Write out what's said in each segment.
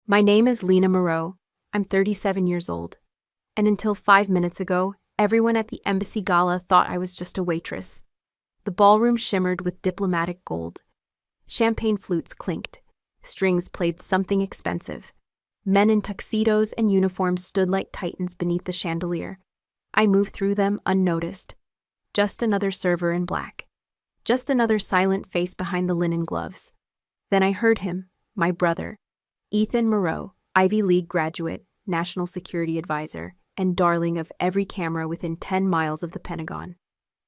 My name is Lena Moreau. I'm 37 years old. And until 5 minutes ago, everyone at the embassy gala thought I was just a waitress. The ballroom shimmered with diplomatic gold. Champagne flutes clinked. Strings played something expensive. Men in tuxedos and uniforms stood like titans beneath the chandelier. I moved through them unnoticed. Just another server in black. Just another silent face behind the linen gloves. Then I heard him, my brother. Ethan Moreau, Ivy League graduate, national security advisor, and darling of every camera within 10 miles of the Pentagon.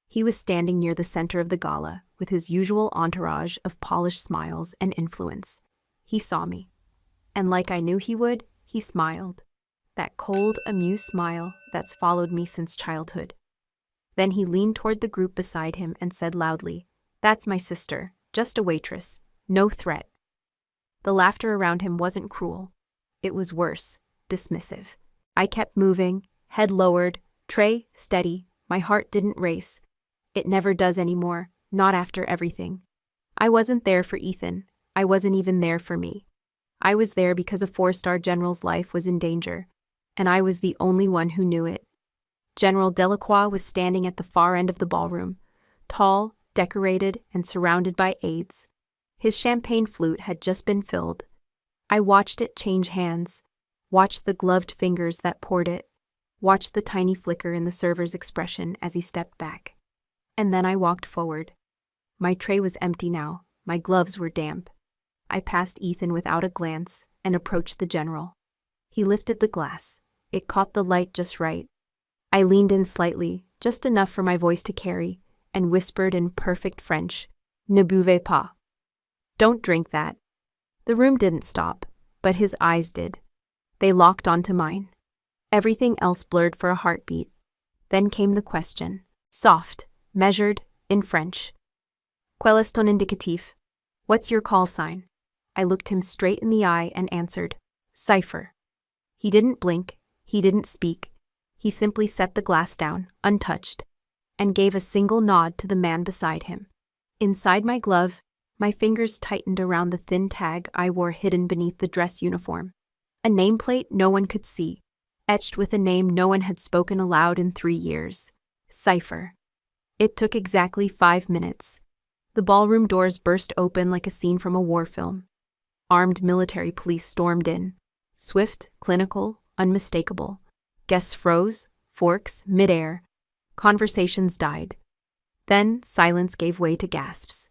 He was standing near the center of the gala, with his usual entourage of polished smiles and influence. He saw me. And like I knew he would, he smiled. That cold, amused smile that's followed me since childhood. Then he leaned toward the group beside him and said loudly, "That's my sister, just a waitress, no threat." The laughter around him wasn't cruel. It was worse, dismissive. I kept moving, head lowered, tray steady. My heart didn't race. It never does anymore, not after everything. I wasn't there for Ethan. I wasn't even there for me. I was there because a 4-star general's life was in danger, and I was the only one who knew it. General Delacroix was standing at the far end of the ballroom, tall, decorated, and surrounded by aides. His champagne flute had just been filled. I watched it change hands, watched the gloved fingers that poured it, watched the tiny flicker in the server's expression as he stepped back. And then I walked forward. My tray was empty now, my gloves were damp. I passed Ethan without a glance and approached the general. He lifted the glass. It caught the light just right. I leaned in slightly, just enough for my voice to carry, and whispered in perfect French, "Ne buvez pas." Don't drink that. The room didn't stop, but his eyes did. They locked onto mine. Everything else blurred for a heartbeat. Then came the question, soft, measured, in French. Quel est ton indicatif? What's your call sign? I looked him straight in the eye and answered, Cipher. He didn't blink, he didn't speak. He simply set the glass down, untouched, and gave a single nod to the man beside him. Inside my glove, my fingers tightened around the thin tag I wore hidden beneath the dress uniform. A nameplate no one could see, etched with a name no one had spoken aloud in 3 years. Cipher. It took exactly 5 minutes. The ballroom doors burst open like a scene from a war film. Armed military police stormed in. Swift, clinical, unmistakable. Guests froze, forks, midair. Conversations died. Then silence gave way to gasps.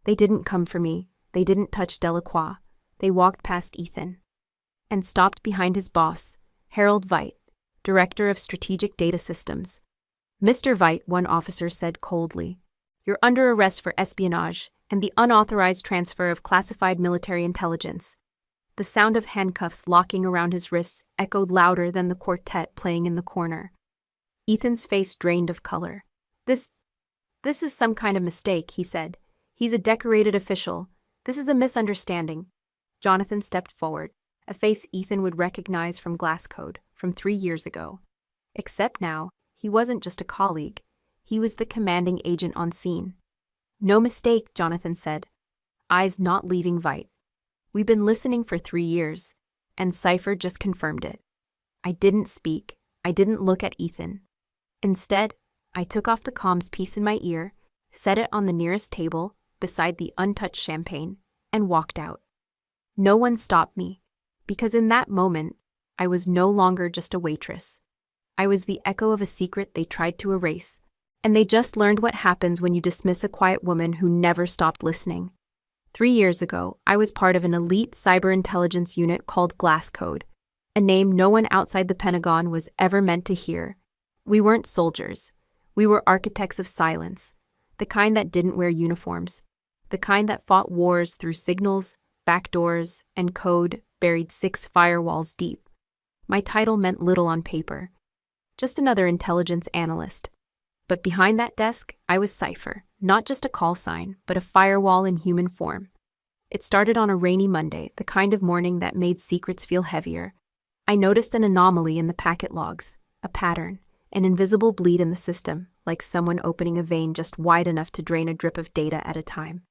They didn't come for me. They didn't touch Delacroix. They walked past Ethan. And stopped behind his boss, Harold Veit, Director of Strategic Data Systems. Mr. Veit, one officer said coldly, "You're under arrest for espionage and the unauthorized transfer of classified military intelligence." The sound of handcuffs locking around his wrists echoed louder than the quartet playing in the corner. Ethan's face drained of color. This is some kind of mistake," he said. "He's a decorated official. This is a misunderstanding." Jonathan stepped forward, a face Ethan would recognize from Glasscode, from 3 years ago. Except now, he wasn't just a colleague. He was the commanding agent on scene. "No mistake," Jonathan said, eyes not leaving Veit. "We've been listening for 3 years, and Cipher just confirmed it." I didn't speak. I didn't look at Ethan. Instead, I took off the comms piece in my ear, set it on the nearest table, beside the untouched champagne, and walked out. No one stopped me, because in that moment, I was no longer just a waitress. I was the echo of a secret they tried to erase, and they just learned what happens when you dismiss a quiet woman who never stopped listening. 3 years ago, I was part of an elite cyber intelligence unit called Glasscode, a name no one outside the Pentagon was ever meant to hear. We weren't soldiers. We were architects of silence, the kind that didn't wear uniforms, the kind that fought wars through signals, backdoors, and code buried 6 firewalls deep. My title meant little on paper. Just another intelligence analyst. But behind that desk, I was Cipher, not just a call sign, but a firewall in human form. It started on a rainy Monday, the kind of morning that made secrets feel heavier. I noticed an anomaly in the packet logs, a pattern, an invisible bleed in the system, like someone opening a vein just wide enough to drain a drip of data at a time.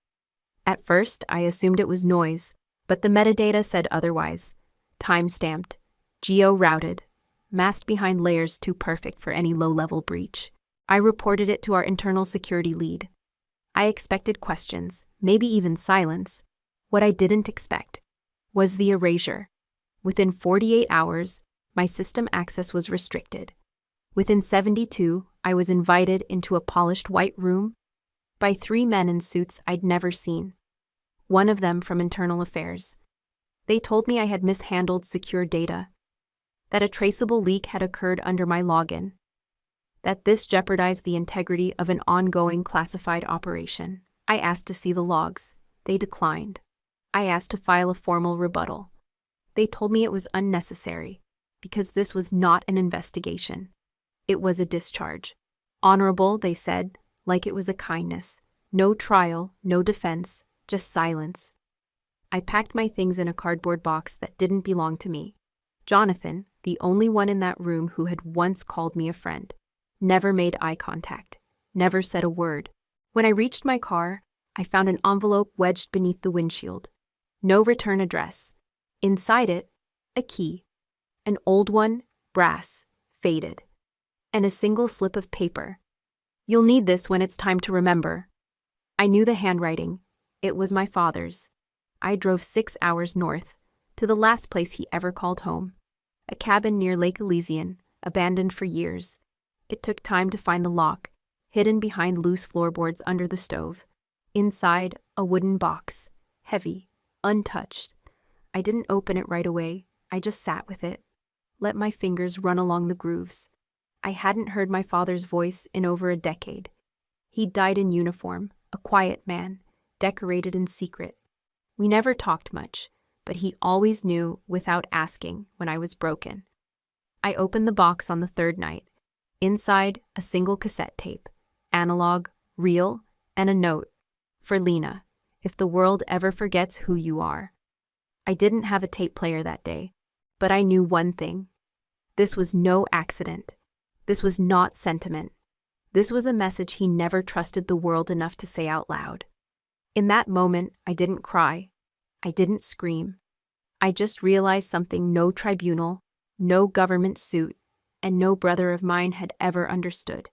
At first, I assumed it was noise, but the metadata said otherwise. time-stamped, geo-routed, masked behind layers too perfect for any low-level breach. I reported it to our internal security lead. I expected questions, maybe even silence. What I didn't expect was the erasure. Within 48 hours, my system access was restricted. Within 72, I was invited into a polished white room by 3 men in suits I'd never seen. One of them from internal affairs. They told me I had mishandled secure data, that a traceable leak had occurred under my login, that this jeopardized the integrity of an ongoing classified operation. I asked to see the logs. They declined. I asked to file a formal rebuttal. They told me it was unnecessary, because this was not an investigation. It was a discharge. Honorable, they said, like it was a kindness. No trial, no defense, just silence. I packed my things in a cardboard box that didn't belong to me. Jonathan, the only one in that room who had once called me a friend, never made eye contact, never said a word. When I reached my car, I found an envelope wedged beneath the windshield. No return address. Inside it, a key. An old one, brass, faded. And a single slip of paper. You'll need this when it's time to remember. I knew the handwriting. It was my father's. I drove 6 hours north, to the last place he ever called home. A cabin near Lake Elysian, abandoned for years. It took time to find the lock, hidden behind loose floorboards under the stove. Inside, a wooden box, heavy, untouched. I didn't open it right away. I just sat with it, let my fingers run along the grooves. I hadn't heard my father's voice in over a decade. He died in uniform, a quiet man, decorated in secret. We never talked much, but he always knew without asking when I was broken. I opened the box on the 3rd night. Inside, a single cassette tape, analog, reel, and a note. For Lena, if the world ever forgets who you are. I didn't have a tape player that day, but I knew one thing. This was no accident. This was not sentiment. This was a message he never trusted the world enough to say out loud. In that moment, I didn't cry. I didn't scream. I just realized something no tribunal, no government suit, and no brother of mine had ever understood.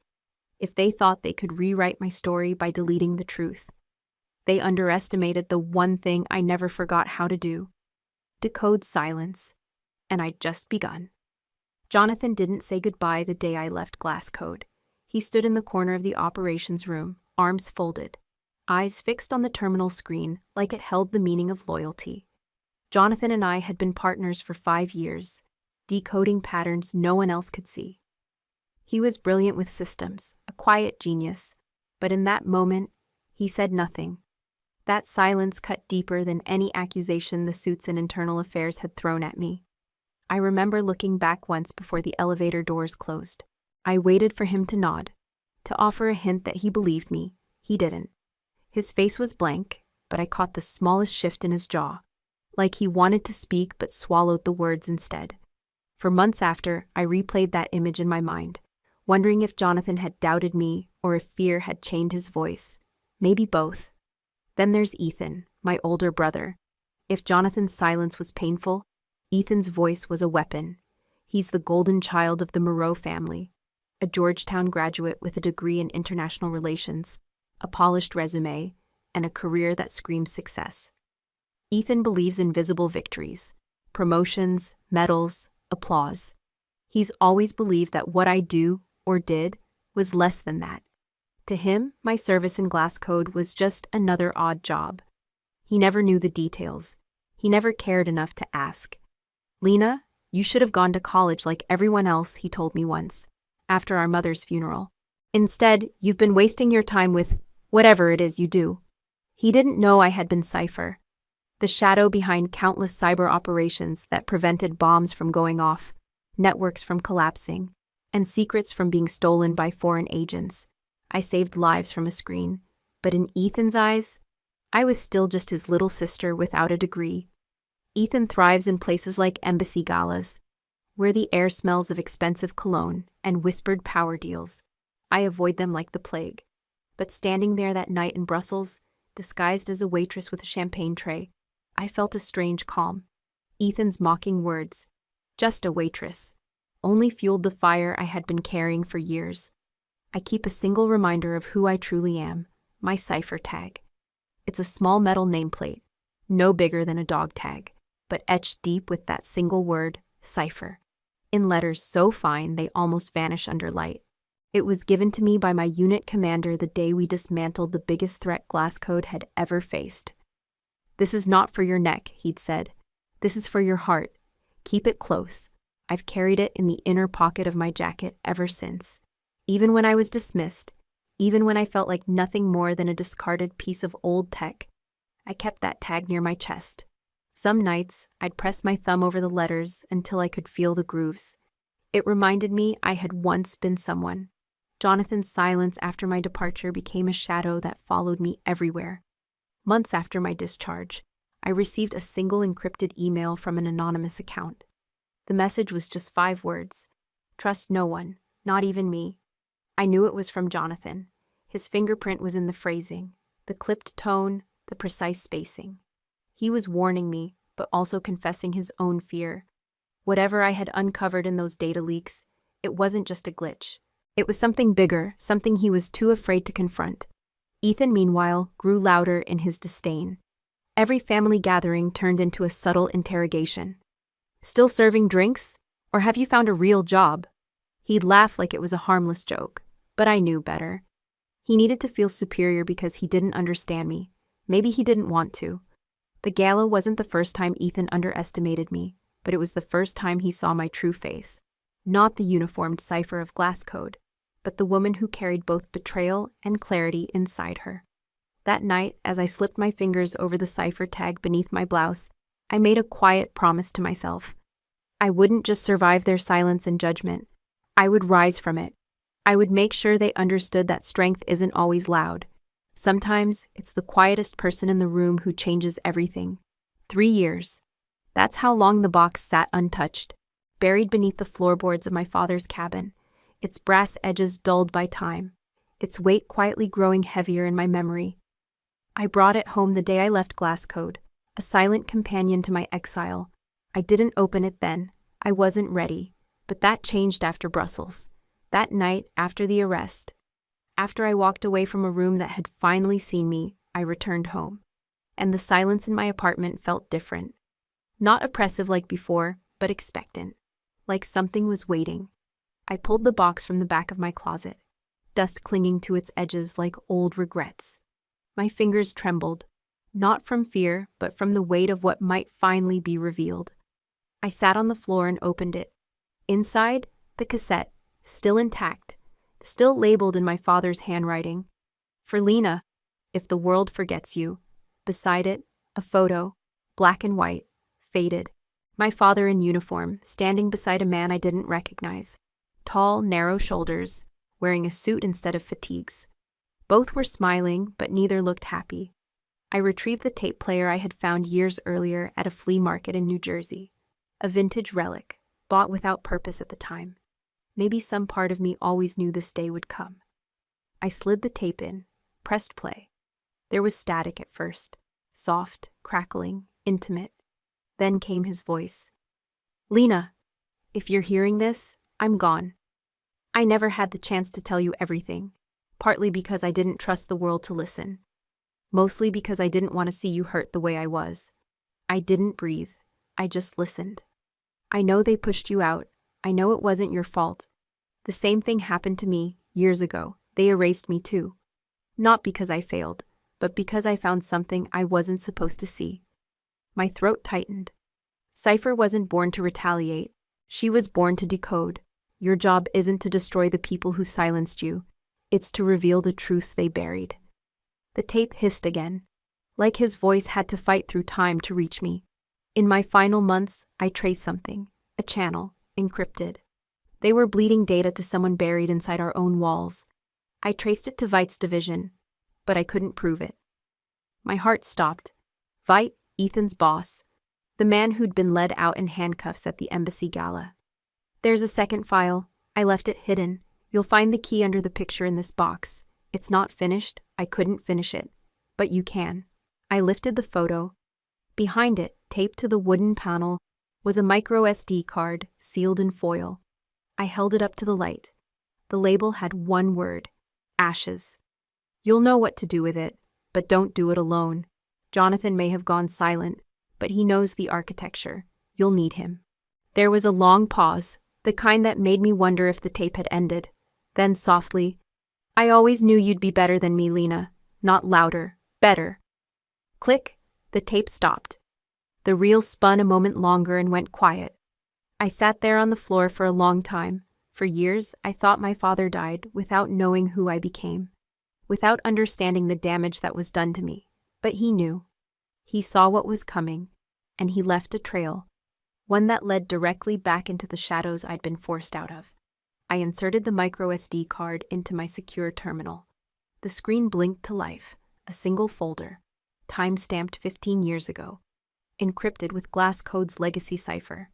If they thought they could rewrite my story by deleting the truth, they underestimated the one thing I never forgot how to do: decode silence. And I'd just begun. Jonathan didn't say goodbye the day I left Glasscode. He stood in the corner of the operations room, arms folded, eyes fixed on the terminal screen like it held the meaning of loyalty. Jonathan and I had been partners for 5 years, decoding patterns no one else could see. He was brilliant with systems, a quiet genius, but in that moment, he said nothing. That silence cut deeper than any accusation the suits and internal affairs had thrown at me. I remember looking back once before the elevator doors closed. I waited for him to nod, to offer a hint that he believed me. He didn't. His face was blank, but I caught the smallest shift in his jaw, like he wanted to speak but swallowed the words instead. For months after, I replayed that image in my mind, wondering if Jonathan had doubted me or if fear had chained his voice. Maybe both. Then there's Ethan, my older brother. If Jonathan's silence was painful, Ethan's voice was a weapon. He's the golden child of the Moreau family, a Georgetown graduate with a degree in international relations, a polished resume, and a career that screams success. Ethan believes in visible victories, promotions, medals, applause. He's always believed that what I do or did was less than that. To him, my service in Glasscode was just another odd job. He never knew the details. He never cared enough to ask. Lena, you should have gone to college like everyone else, he told me once, after our mother's funeral. Instead, you've been wasting your time with whatever it is you do. He didn't know I had been Cipher, the shadow behind countless cyber operations that prevented bombs from going off, networks from collapsing, and secrets from being stolen by foreign agents. I saved lives from a screen, but in Ethan's eyes, I was still just his little sister without a degree. Ethan thrives in places like embassy galas, where the air smells of expensive cologne and whispered power deals. I avoid them like the plague. But standing there that night in Brussels, disguised as a waitress with a champagne tray, I felt a strange calm. Ethan's mocking words, just a waitress, only fueled the fire I had been carrying for years. I keep a single reminder of who I truly am, my Cipher tag. It's a small metal nameplate, no bigger than a dog tag, but etched deep with that single word, Cipher, in letters so fine they almost vanish under light. It was given to me by my unit commander the day we dismantled the biggest threat Glasscode had ever faced. "This is not for your neck," he'd said. "This is for your heart. Keep it close." I've carried it in the inner pocket of my jacket ever since. Even when I was dismissed, even when I felt like nothing more than a discarded piece of old tech, I kept that tag near my chest. Some nights, I'd press my thumb over the letters until I could feel the grooves. It reminded me I had once been someone. Jonathan's silence after my departure became a shadow that followed me everywhere. Months after my discharge, I received a single encrypted email from an anonymous account. The message was just 5 words. "Trust no one, not even me." I knew it was from Jonathan. His fingerprint was in the phrasing, the clipped tone, the precise spacing. He was warning me, but also confessing his own fear. Whatever I had uncovered in those data leaks, it wasn't just a glitch. It was something bigger, something he was too afraid to confront. Ethan, meanwhile, grew louder in his disdain. Every family gathering turned into a subtle interrogation. "Still serving drinks? Or have you found a real job?" He'd laugh like it was a harmless joke, but I knew better. He needed to feel superior because he didn't understand me. Maybe he didn't want to. The gala wasn't the first time Ethan underestimated me, but it was the first time he saw my true face. Not the uniformed Cipher of Glasscode, but the woman who carried both betrayal and clarity inside her. That night, as I slipped my fingers over the Cipher tag beneath my blouse, I made a quiet promise to myself. I wouldn't just survive their silence and judgment. I would rise from it. I would make sure they understood that strength isn't always loud. Sometimes it's the quietest person in the room who changes everything. 3 years. That's how long the box sat untouched, buried beneath the floorboards of my father's cabin, its brass edges dulled by time, its weight quietly growing heavier in my memory. I brought it home the day I left Glasscode, a silent companion to my exile. I didn't open it then. I wasn't ready. But that changed after Brussels. That night, after the arrest. After I walked away from a room that had finally seen me, I returned home. And the silence in my apartment felt different. Not oppressive like before, but expectant. Like something was waiting. I pulled the box from the back of my closet, dust clinging to its edges like old regrets. My fingers trembled, not from fear, but from the weight of what might finally be revealed. I sat on the floor and opened it. Inside, the cassette, still intact, still labeled in my father's handwriting. For Lena, if the world forgets you. Beside it, a photo, black and white, faded. My father in uniform, standing beside a man I didn't recognize. Tall, narrow shoulders, wearing a suit instead of fatigues. Both were smiling, but neither looked happy. I retrieved the tape player I had found years earlier at a flea market in New Jersey. A vintage relic, bought without purpose at the time. Maybe some part of me always knew this day would come. I slid the tape in, pressed play. There was static at first, soft, crackling, intimate. Then came his voice. "Lena, if you're hearing this, I'm gone. I never had the chance to tell you everything, partly because I didn't trust the world to listen. Mostly because I didn't want to see you hurt the way I was. I didn't breathe. I just listened. I know they pushed you out. I know it wasn't your fault. The same thing happened to me years ago. They erased me too. Not because I failed, but because I found something I wasn't supposed to see." My throat tightened. Cipher wasn't born to retaliate. She was born to decode. Your job isn't to destroy the people who silenced you. It's to reveal the truths they buried. The tape hissed again. Like his voice had to fight through time to reach me. In my final months, I traced something. A channel, encrypted. They were bleeding data to someone buried inside our own walls. I traced it to Veit's division, but I couldn't prove it. My heart stopped. Veit, Ethan's boss. The man who'd been led out in handcuffs at the embassy gala. "There's a second file. I left it hidden. You'll find the key under the picture in this box. It's not finished. I couldn't finish it. But you can." I lifted the photo. Behind it, taped to the wooden panel, was a micro SD card sealed in foil. I held it up to the light. The label had one word: ashes. You'll know what to do with it, but don't do it alone. Jonathan may have gone silent, but he knows the architecture. You'll need him. There was a long pause, the kind that made me wonder if the tape had ended. Then softly, I always knew you'd be better than me, Lena. Not louder, better. Click, the tape stopped. The reel spun a moment longer and went quiet. I sat there on the floor for a long time. For years, I thought my father died without knowing who I became, without understanding the damage that was done to me. But he knew. He saw what was coming, and he left a trail, one that led directly back into the shadows I'd been forced out of. I inserted the micro SD card into my secure terminal. The screen blinked to life, a single folder, time-stamped 15 years ago, encrypted with Glasscode's legacy cipher.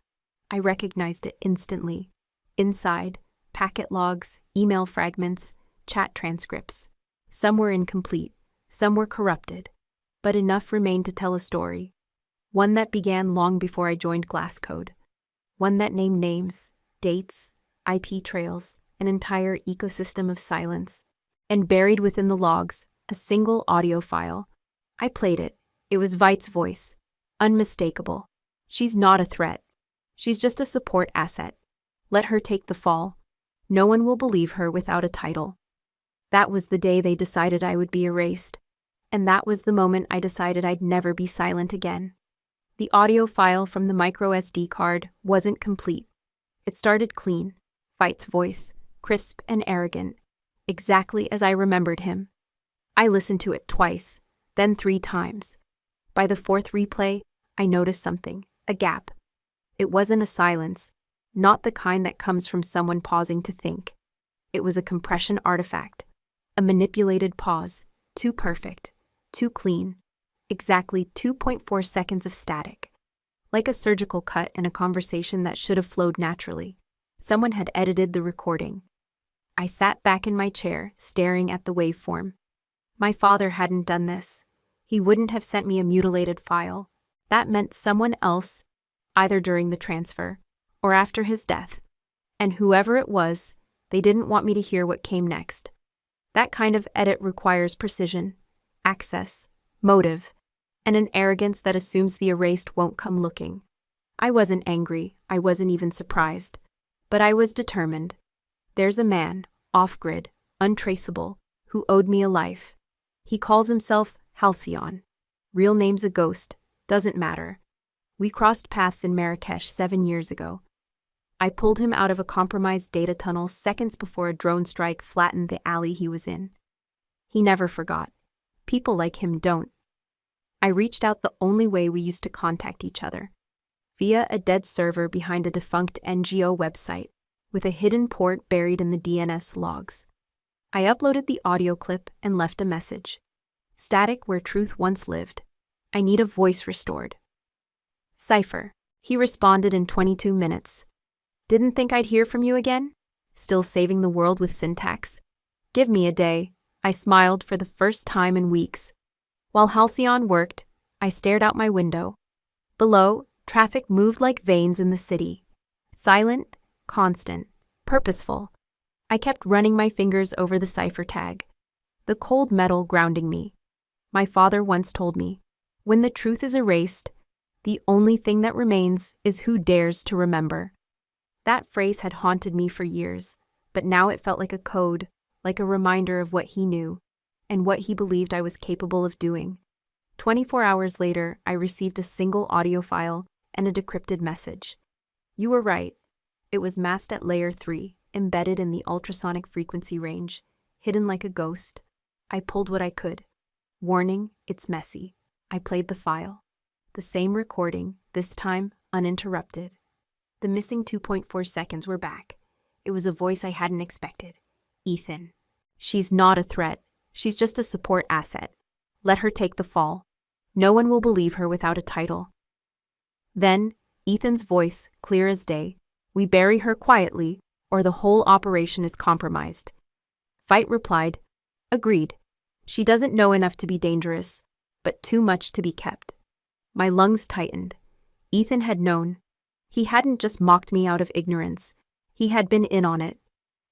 I recognized it instantly. Inside, packet logs, email fragments, chat transcripts. Some were incomplete, some were corrupted, but enough remained to tell a story. One that began long before I joined Glasscode. One that named names, dates, IP trails, an entire ecosystem of silence. And buried within the logs, a single audio file. I played it. It was Vite's voice. Unmistakable. She's not a threat. She's just a support asset. Let her take the fall. No one will believe her without a title. That was the day they decided I would be erased. And that was the moment I decided I'd never be silent again. The audio file from the micro SD card wasn't complete. It started clean. Vite's voice, crisp and arrogant, exactly as I remembered him. I listened to it twice, then 3 times. By the 4th replay, I noticed something, a gap. It wasn't a silence, not the kind that comes from someone pausing to think. It was a compression artifact, a manipulated pause, too perfect, too clean, exactly 2.4 seconds of static. Like a surgical cut in a conversation that should have flowed naturally. Someone had edited the recording. I sat back in my chair, staring at the waveform. My father hadn't done this. He wouldn't have sent me a mutilated file. That meant someone else, either during the transfer or after his death. And whoever it was, they didn't want me to hear what came next. That kind of edit requires precision, access, motive, and an arrogance that assumes the erased won't come looking. I wasn't angry. I wasn't even surprised. But I was determined. There's a man, off-grid, untraceable, who owed me a life. He calls himself Halcyon. Real name's a ghost, doesn't matter. We crossed paths in Marrakesh 7 years ago. I pulled him out of a compromised data tunnel seconds before a drone strike flattened the alley he was in. He never forgot. People like him don't. I reached out the only way we used to contact each other. Via a dead server behind a defunct NGO website, with a hidden port buried in the DNS logs. I uploaded the audio clip and left a message. Static where truth once lived. I need a voice restored. Cipher. He responded in 22 minutes. Didn't think I'd hear from you again? Still saving the world with syntax? Give me a day. I smiled for the first time in weeks. While Halcyon worked, I stared out my window. Below, traffic moved like veins in the city. Silent, constant, purposeful. I kept running my fingers over the cipher tag, the cold metal grounding me. My father once told me, when the truth is erased, the only thing that remains is who dares to remember. That phrase had haunted me for years, but now it felt like a code, like a reminder of what he knew, and what he believed I was capable of doing. 24 hours later, I received a single audio file and a decrypted message. You were right. It was masked at layer 3, embedded in the ultrasonic frequency range, hidden like a ghost. I pulled what I could. Warning, it's messy. I played the file. The same recording, this time uninterrupted. The missing 2.4 seconds were back. It was a voice I hadn't expected. Ethan. She's not a threat. She's just a support asset. Let her take the fall. No one will believe her without a title. Then, Ethan's voice, clear as day. We bury her quietly, or the whole operation is compromised. Vite replied, agreed. She doesn't know enough to be dangerous, but too much to be kept. My lungs tightened. Ethan had known. He hadn't just mocked me out of ignorance. He had been in on it.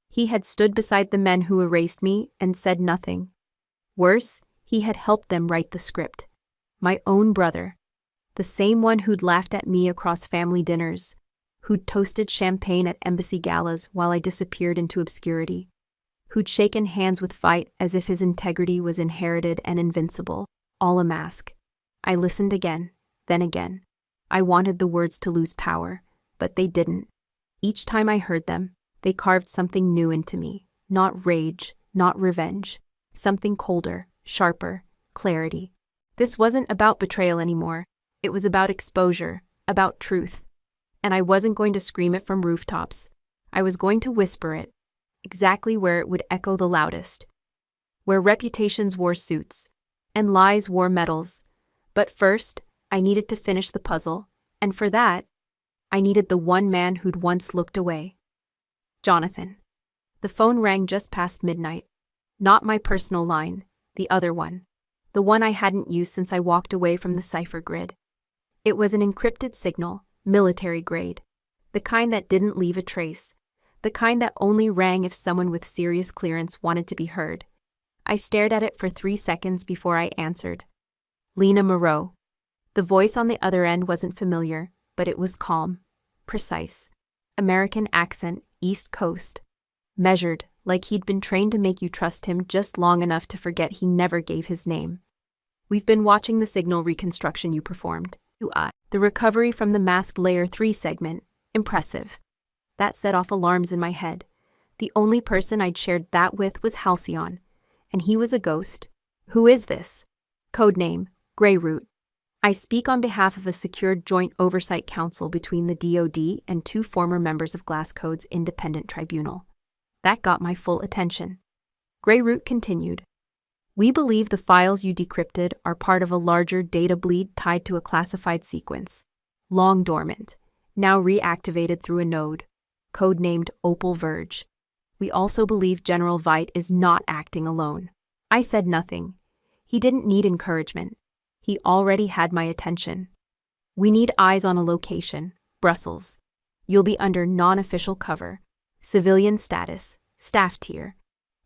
He had stood beside the men who erased me and said nothing. Worse, he had helped them write the script. My own brother. The same one who'd laughed at me across family dinners, who'd toasted champagne at embassy galas while I disappeared into obscurity, who'd shaken hands with Veit as if his integrity was inherited and invincible, all a mask. I listened again, then again. I wanted the words to lose power, but they didn't. Each time I heard them, they carved something new into me, not rage, not revenge, something colder, sharper, clarity. This wasn't about betrayal anymore. It was about exposure, about truth. And I wasn't going to scream it from rooftops. I was going to whisper it, exactly where it would echo the loudest. Where reputations wore suits, and lies wore medals. But first, I needed to finish the puzzle, and for that, I needed the one man who'd once looked away. Jonathan. The phone rang just past midnight. Not my personal line, the other one. The one I hadn't used since I walked away from the Cipher grid. It was an encrypted signal, military grade. The kind that didn't leave a trace. The kind that only rang if someone with serious clearance wanted to be heard. I stared at it for 3 seconds before I answered. Lena Moreau. The voice on the other end wasn't familiar, but it was calm, precise. American accent, East Coast. Measured, like he'd been trained to make you trust him just long enough to forget he never gave his name. We've been watching the signal reconstruction you performed. The recovery from the masked Layer 3 segment. Impressive. That set off alarms in my head. The only person I'd shared that with was Halcyon, and he was a ghost. Who is this? Codename, Greyroot. I speak on behalf of a secured joint oversight council between the DoD and 2 former members of Glasscode's independent tribunal. That got my full attention. Greyroot continued. We believe the files you decrypted are part of a larger data bleed tied to a classified sequence. Long dormant, now reactivated through a node, codenamed Opal Verge. We also believe General Veit is not acting alone. I said nothing. He didn't need encouragement. He already had my attention. We need eyes on a location, Brussels. You'll be under non-official cover, civilian status, staff tier.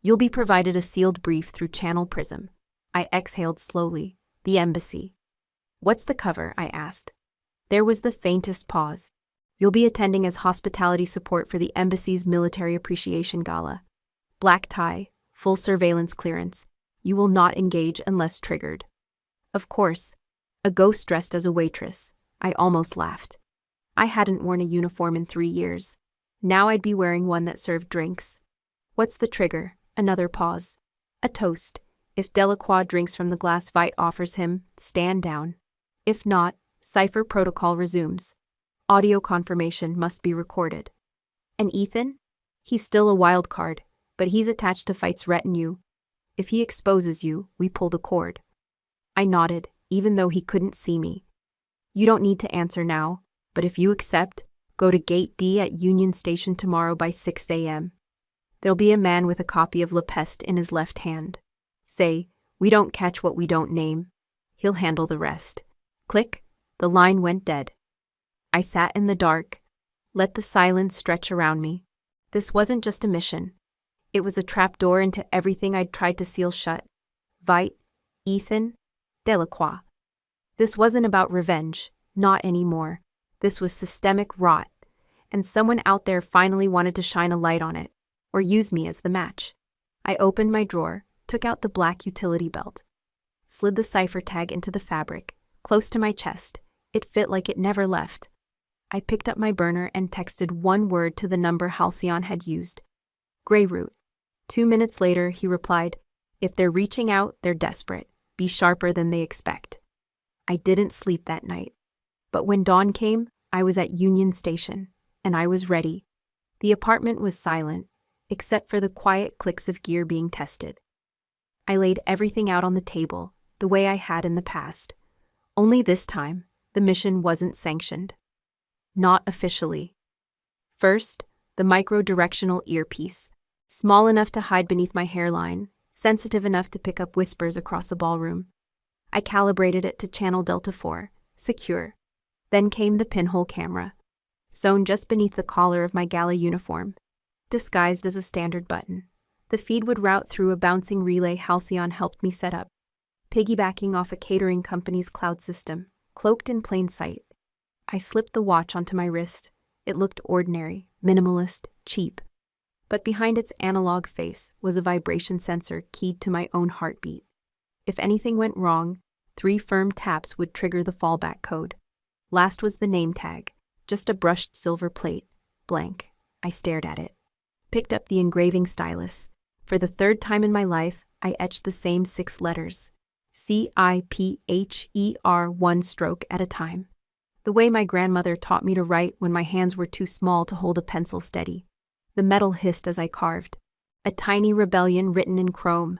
You'll be provided a sealed brief through Channel Prism. I exhaled slowly. The embassy. What's the cover? I asked. There was the faintest pause. You'll be attending as hospitality support for the embassy's military appreciation gala. Black tie, full surveillance clearance. You will not engage unless triggered. Of course, a ghost dressed as a waitress. I almost laughed. I hadn't worn a uniform in 3 years. Now I'd be wearing one that served drinks. What's the trigger? Another pause. A toast. If Delacroix drinks from the glass Veit offers him, stand down. If not, Cipher protocol resumes. Audio confirmation must be recorded. And Ethan? He's still a wild card, but he's attached to Veit's retinue. If he exposes you, we pull the cord. I nodded, even though he couldn't see me. You don't need to answer now, but if you accept, go to Gate D at Union Station tomorrow by 6 a.m. There'll be a man with a copy of La Peste in his left hand. Say, we don't catch what we don't name. He'll handle the rest. Click, the line went dead. I sat in the dark, let the silence stretch around me. This wasn't just a mission. It was a trapdoor into everything I'd tried to seal shut. Veit, Ethan, Delacroix. This wasn't about revenge, not anymore. This was systemic rot, and someone out there finally wanted to shine a light on it, or use me as the match. I opened my drawer, took out the black utility belt, slid the Cipher tag into the fabric, close to my chest. It fit like it never left. I picked up my burner and texted one word to the number Halcyon had used. Greyroot. 2 minutes later, he replied, if they're reaching out, they're desperate. Be sharper than they expect. I didn't sleep that night. But when dawn came, I was at Union Station, and I was ready. The apartment was silent, except for the quiet clicks of gear being tested. I laid everything out on the table, the way I had in the past. Only this time, the mission wasn't sanctioned. Not officially. First, the micro-directional earpiece, small enough to hide beneath my hairline, sensitive enough to pick up whispers across a ballroom. I calibrated it to channel Delta 4, secure. Then came the pinhole camera. sewn just beneath the collar of my gala uniform, disguised as a standard button. The feed would route through a bouncing relay Halcyon helped me set up, piggybacking off a catering company's cloud system, cloaked in plain sight. I slipped the watch onto my wrist. It looked ordinary, minimalist, cheap. But behind its analog face was a vibration sensor keyed to my own heartbeat. If anything went wrong, 3 firm taps would trigger the fallback code. Last was the name tag, just a brushed silver plate, blank. I stared at it. Picked up the engraving stylus. For the 3rd time in my life, I etched the same 6 letters. CIPHER, 1 stroke at a time. The way my grandmother taught me to write when my hands were too small to hold a pencil steady. The metal hissed as I carved. A tiny rebellion written in chrome.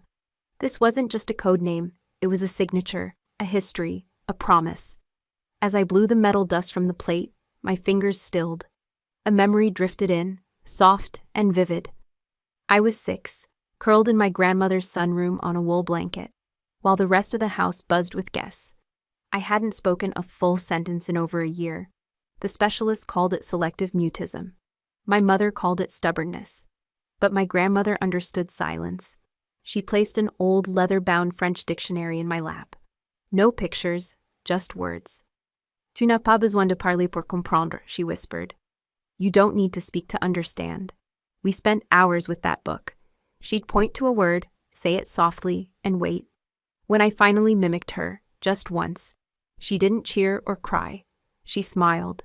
This wasn't just a code name, it was a signature, a history, a promise. As I blew the metal dust from the plate, my fingers stilled. A memory drifted in, soft and vivid. I was 6, curled in my grandmother's sunroom on a wool blanket, while the rest of the house buzzed with guests. I hadn't spoken a full sentence in over a year. The specialist called it selective mutism. My mother called it stubbornness. But my grandmother understood silence. She placed an old leather-bound French dictionary in my lap. No pictures, just words. Tu n'as pas besoin de parler pour comprendre, she whispered. You don't need to speak to understand. We spent hours with that book. She'd point to a word, say it softly, and wait. When I finally mimicked her, just once, she didn't cheer or cry. She smiled,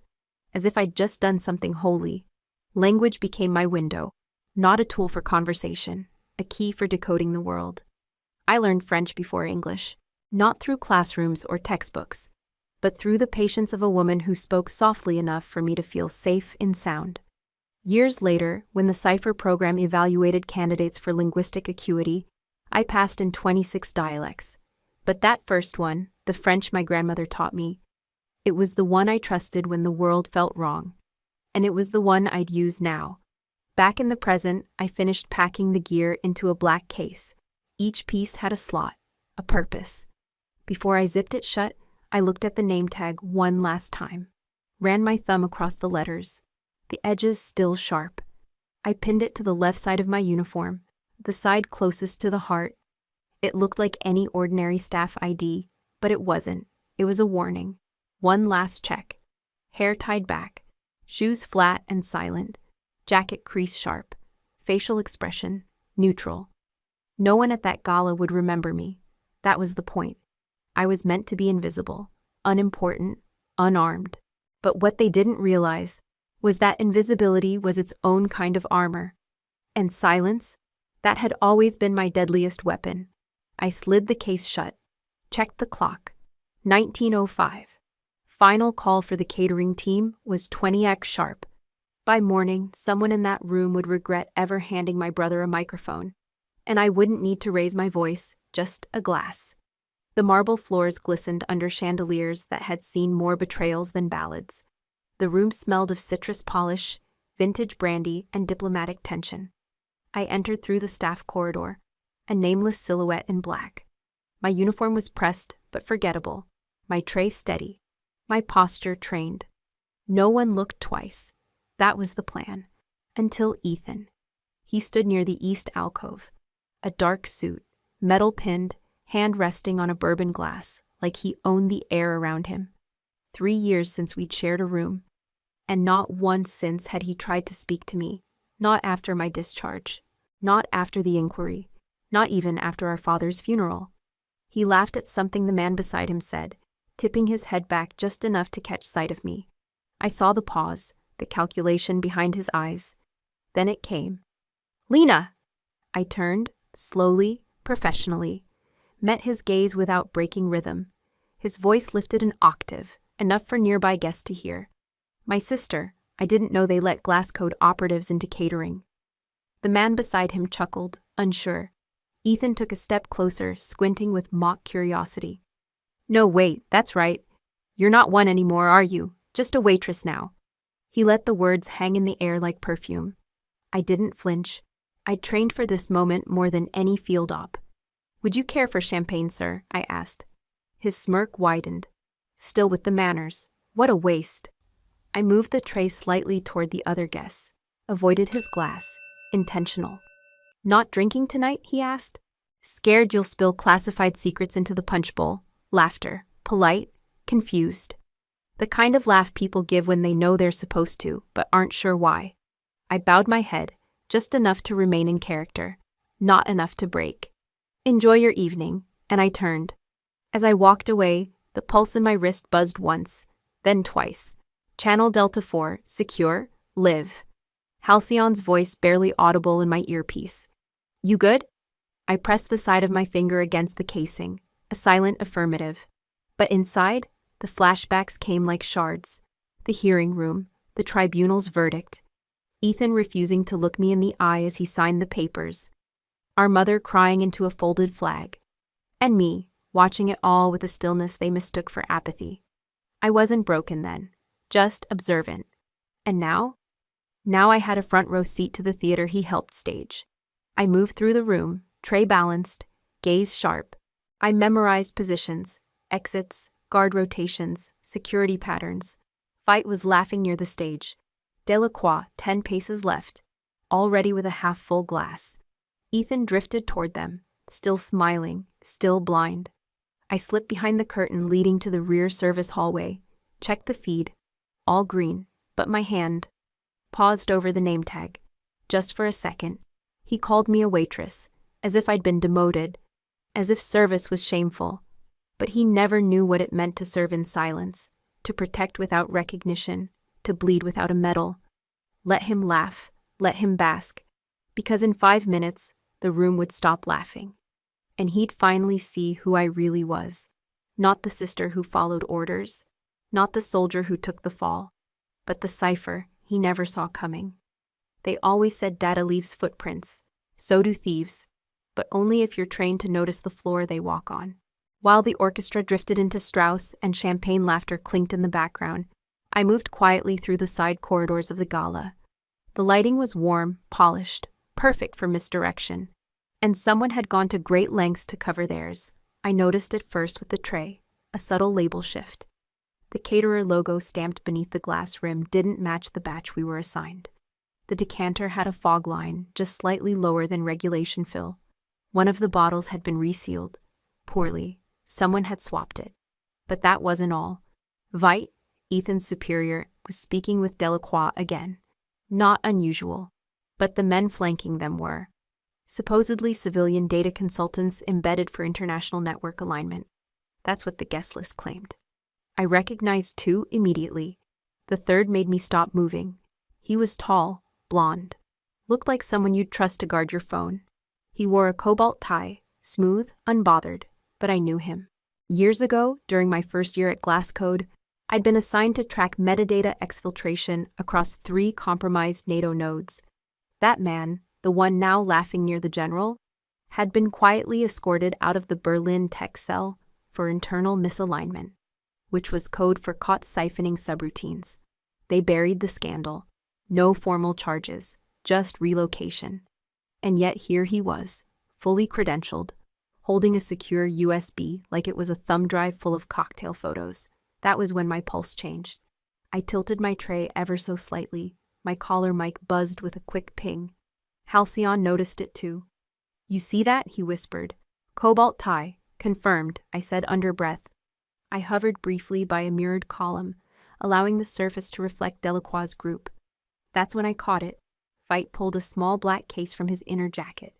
as if I'd just done something holy. Language became my window, not a tool for conversation, a key for decoding the world. I learned French before English, not through classrooms or textbooks, but through the patience of a woman who spoke softly enough for me to feel safe in sound. Years later, when the Cipher program evaluated candidates for linguistic acuity, I passed in 26 dialects. But that first one, the French my grandmother taught me, it was the one I trusted when the world felt wrong. And it was the one I'd use now. Back in the present, I finished packing the gear into a black case. Each piece had a slot, a purpose. Before I zipped it shut, I looked at the name tag one last time. Ran my thumb across the letters, the edges still sharp. I pinned it to the left side of my uniform, the side closest to the heart. It looked like any ordinary staff ID, but it wasn't. It was a warning. One last check. Hair tied back, shoes flat and silent, jacket crease sharp, facial expression neutral. No one at that gala would remember me. That was the point. I was meant to be invisible, unimportant, unarmed. But what they didn't realize was that invisibility was its own kind of armor. And silence, that had always been my deadliest weapon. I slid the case shut, checked the clock. 19:05. Final call for the catering team was 20x sharp. By morning, someone in that room would regret ever handing my brother a microphone. And I wouldn't need to raise my voice, just a glass. The marble floors glistened under chandeliers that had seen more betrayals than ballads. The room smelled of citrus polish, vintage brandy, and diplomatic tension. I entered through the staff corridor, a nameless silhouette in black. My uniform was pressed but forgettable, my tray steady, my posture trained. No one looked twice. That was the plan. Until Ethan. He stood near the east alcove. A dark suit, metal pinned, hand resting on a bourbon glass, like he owned the air around him. 3 years since we'd shared a room, and not once since had he tried to speak to me. Not after my discharge. Not after the inquiry. Not even after our father's funeral. He laughed at something the man beside him said, tipping his head back just enough to catch sight of me. I saw the pause, the calculation behind his eyes. Then it came. "Lena!" I turned, slowly, professionally, met his gaze without breaking rhythm. His voice lifted an octave, enough for nearby guests to hear. "My sister, I didn't know they let glass code operatives into catering." The man beside him chuckled, unsure. Ethan took a step closer, squinting with mock curiosity. "No, wait, that's right. You're not one anymore, are you? Just a waitress now." He let the words hang in the air like perfume. I didn't flinch. I'd trained for this moment more than any field op. "Would you care for champagne, sir?" I asked. His smirk widened. "Still with the manners. What a waste." I moved the tray slightly toward the other guests, avoided his glass. Intentional. Not drinking tonight, he asked. Scared you'll spill classified secrets into the punch bowl. Laughter. Polite. Confused. The kind of laugh people give when they know they're supposed to, but aren't sure why. I bowed my head, just enough to remain in character, not enough to break. Enjoy your evening, and I turned. As I walked away, the pulse in my wrist buzzed once, then twice. Channel Delta 4, secure, live. Halcyon's voice barely audible in my earpiece. You good? I pressed the side of my finger against the casing, a silent affirmative. But inside, the flashbacks came like shards. The hearing room, the tribunal's verdict. Ethan refusing to look me in the eye as he signed the papers. Our mother crying into a folded flag. And me, watching it all with a stillness they mistook for apathy. I wasn't broken then, just observant. And now? Now I had a front row seat to the theater he helped stage. I moved through the room, tray balanced, gaze sharp. I memorized positions, exits, guard rotations, security patterns. Fight was laughing near the stage. Delacroix, 10 paces left, already with a half-full glass. Ethan drifted toward them, still smiling, still blind. I slipped behind the curtain leading to the rear service hallway, checked the feed, all green, but my hand paused over the name tag. Just for a second, he called me a waitress, as if I'd been demoted, as if service was shameful. But he never knew what it meant to serve in silence, to protect without recognition, to bleed without a medal. Let him laugh, let him bask, because in 5 minutes, the room would stop laughing. And he'd finally see who I really was. Not the sister who followed orders, not the soldier who took the fall, but the cipher he never saw coming. They always said data leaves footprints, so do thieves, but only if you're trained to notice the floor they walk on. While the orchestra drifted into Strauss and champagne laughter clinked in the background, I moved quietly through the side corridors of the gala. The lighting was warm, polished, perfect for misdirection. And someone had gone to great lengths to cover theirs. I noticed it first with the tray, a subtle label shift. The caterer logo stamped beneath the glass rim didn't match the batch we were assigned. The decanter had a fog line, just slightly lower than regulation fill. One of the bottles had been resealed. Poorly. Someone had swapped it. But that wasn't all. Veit, Ethan's superior, was speaking with Delacroix again. Not unusual. But the men flanking them were. Supposedly civilian data consultants embedded for international network alignment. That's what the guest list claimed. I recognized 2 immediately. The third made me stop moving. He was tall, blonde. Looked like someone you'd trust to guard your phone. He wore a cobalt tie, smooth, unbothered, but I knew him. Years ago, during my first year at Glasscode, I'd been assigned to track metadata exfiltration across 3 compromised NATO nodes. That man, the one now laughing near the general, had been quietly escorted out of the Berlin tech cell for internal misalignment, which was code for caught siphoning subroutines. They buried the scandal. No formal charges, just relocation. And yet here he was, fully credentialed, holding a secure USB like it was a thumb drive full of cocktail photos. That was when my pulse changed. I tilted my tray ever so slightly. My collar mic buzzed with a quick ping. Halcyon noticed it too. You see that? He whispered. Cobalt tie. Confirmed, I said under breath. I hovered briefly by a mirrored column, allowing the surface to reflect Delacroix's group. That's when I caught it. Veit pulled a small black case from his inner jacket,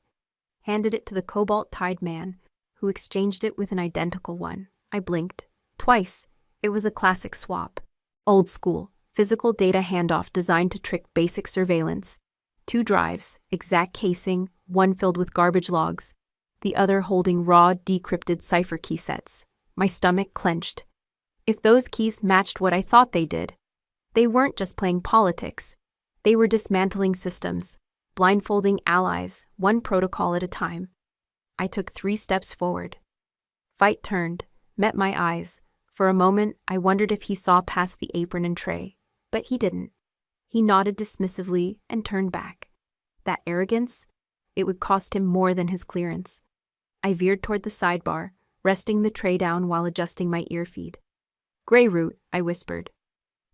handed it to the cobalt-tied man, who exchanged it with an identical one. I blinked. Twice. It was a classic swap. Old school, physical data handoff designed to trick basic surveillance. 2 drives, exact casing, one filled with garbage logs, the other holding raw, decrypted cipher key sets. My stomach clenched. If those keys matched what I thought they did, they weren't just playing politics. They were dismantling systems, blindfolding allies, one protocol at a time. I took 3 steps forward. Veit turned, met my eyes. For a moment, I wondered if he saw past the apron and tray, but he didn't. He nodded dismissively and turned back. That arrogance? It would cost him more than his clearance. I veered toward the sidebar, resting the tray down while adjusting my ear feed. Grey root, I whispered.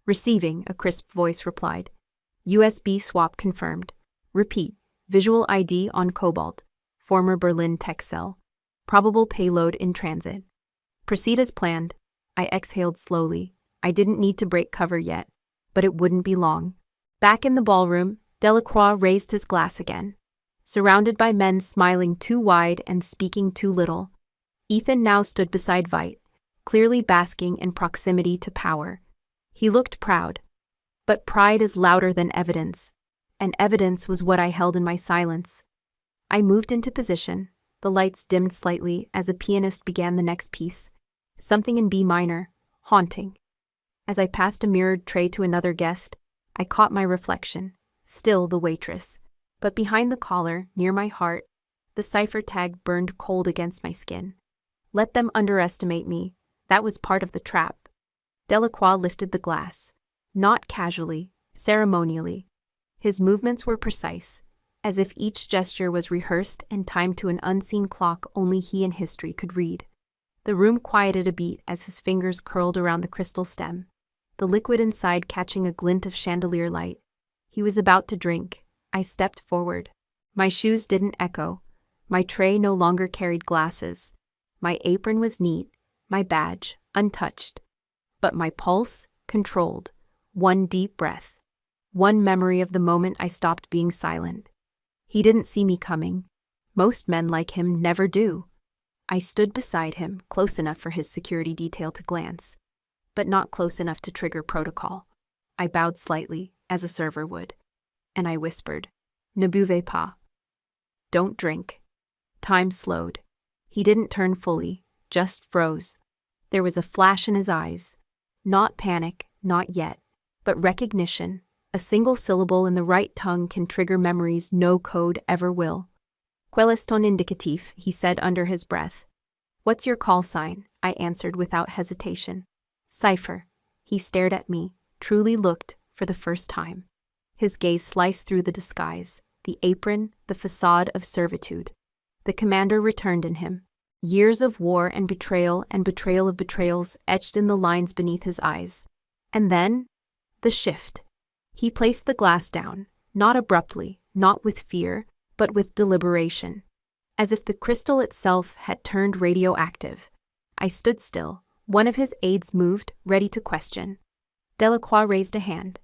Receiving, a crisp voice replied. USB swap confirmed. Repeat, visual ID on Cobalt, former Berlin tech cell. Probable payload in transit. Proceed as planned. I exhaled slowly. I didn't need to break cover yet, but it wouldn't be long. Back in the ballroom, Delacroix raised his glass again. Surrounded by men smiling too wide and speaking too little, Ethan now stood beside Veit, clearly basking in proximity to power. He looked proud. But pride is louder than evidence, and evidence was what I held in my silence. I moved into position. The lights dimmed slightly as a pianist began the next piece, something in B minor, haunting. As I passed a mirrored tray to another guest, I caught my reflection, still the waitress. But behind the collar, near my heart, the Cipher tag burned cold against my skin. Let them underestimate me. That was part of the trap. Delacroix lifted the glass. Not casually, ceremonially. His movements were precise, as if each gesture was rehearsed and timed to an unseen clock only he and history could read. The room quieted a beat as his fingers curled around the crystal stem, the liquid inside catching a glint of chandelier light. He was about to drink. I stepped forward. My shoes didn't echo. My tray no longer carried glasses. My apron was neat, my badge untouched. But my pulse, controlled. One deep breath. One memory of the moment I stopped being silent. He didn't see me coming. Most men like him never do. I stood beside him, close enough for his security detail to glance, but not close enough to trigger protocol. I bowed slightly, as a server would, and I whispered, "Ne buvez pas." Don't drink. Time slowed. He didn't turn fully, just froze. There was a flash in his eyes. Not panic, not yet, but recognition. A single syllable in the right tongue can trigger memories no code ever will. "Quel est ton indicatif?" he said under his breath. "What's your call sign?" I answered without hesitation. "Cipher." He stared at me, truly looked, for the first time. His gaze sliced through the disguise, the apron, the facade of servitude. The commander returned in him. Years of war and betrayal of betrayals etched in the lines beneath his eyes. And then, the shift. He placed the glass down, not abruptly, not with fear, but with deliberation. As if the crystal itself had turned radioactive. I stood still. One of his aides moved, ready to question. Delacroix raised a hand.